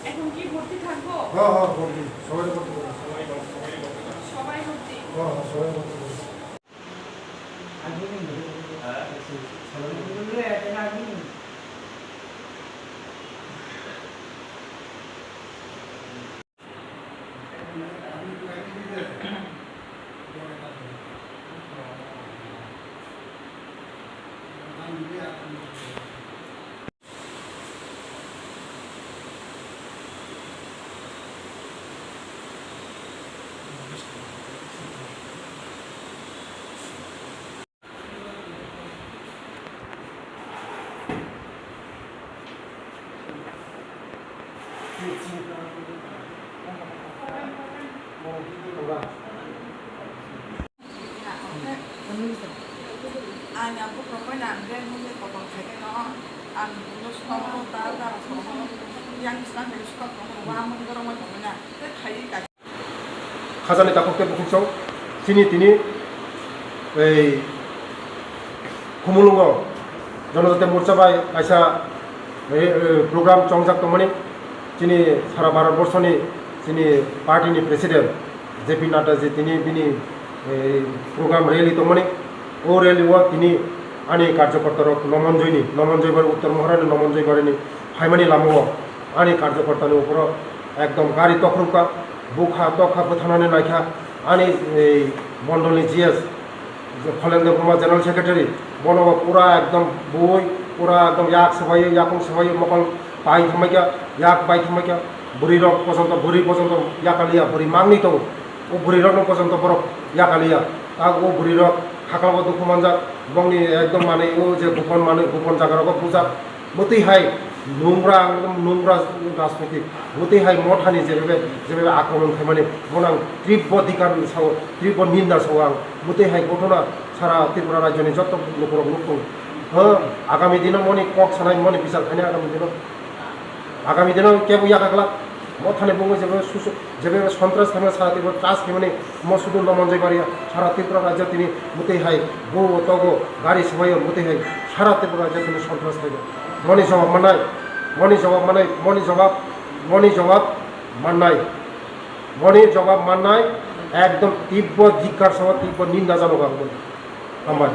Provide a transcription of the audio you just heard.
এখন কি ভর্তি থাকবো? হ্যাঁ হ্যাঁ ভর্তি সবাই ভর্তি করো সবাই ভর্তি। হ্যাঁ হ্যাঁ সবাই ভর্তি করো Anh cũng không có làm ra không có còn phải cái nó anh nó không ta ra không yang sang cái suka không qua mình cái rumah của mình nè cái thấy cả খাজানি তাককে বুকুচং চিনি তিনি এই খুমুলুঙ্গ জনজাতি মোর্চা by আইসা programme চংজাক তমনি চিনি সারা ভারতবর্ষনি চিনি পার্টিনি president JP Naddaji তিনি বিনি programme rally তমনি ও rally ও তিনি আনি কার্যকর্তা নমনজয়বার উত্তর মহারানি নমনজয়বারিনি হাইমানি লামো আনি কার্যকর্তানি উপর একদম গাড়ি তখরুকা বুখা তখা ফোথানানি নাইখা আনি এই মন্ডলনি GS Falendra Brahma general secretary বনবা পুরা একদম বই পুরা একদম ইয়াক সবাই ইয়াকং সবাই মকল পাই থামাইকা ইয়াক বাই থামাইকা বুড়ি রক পর্যন্ত ইয়াকালিয়া বুড়ি মাংনি তো ও বুড়ি রক পর্যন্ত বরফ ইয়াকালিয়া তা ও বুড়ি রক খাকলাব দুঃখ মানজাক বংনি একদম মানে ও যে গোপন জায়গারক পূজা মতেই হাই নোংরা একদম নোংরা রাজনৈতিক মতেই হাই মঠানি যেভাবে আক্রমণ খাইমানে বনাং তীব্র নিন্দা সাও আং মতেই হাই ঘটনা সারা ত্রিপুরা রাজ্যनि যত নখরক নখং আগামী দিনও মনে কক সানাই মনে বিচার খাইনে আগামী দিনও কেবো ইয়াকাগলা মথানে বুङो যেভাবে সন্ত্রাস খাইমা সারা ত্রিপুরা ত্রাস খাইমানে মসুদু নমনজয়বারিয়া সারা ত্রিপুরা রাজ্য তিনি মতেই হাই গো তগো গাড়ি সবাই মতেই হাই সারা ত্রিপুরা রাজ্য তিনি সন্ত্রাস খাইবে মনি জবাব মাননাই একদম তীব্র ধিক্কার সহ তীব্র নিন্দা জানাবো আমার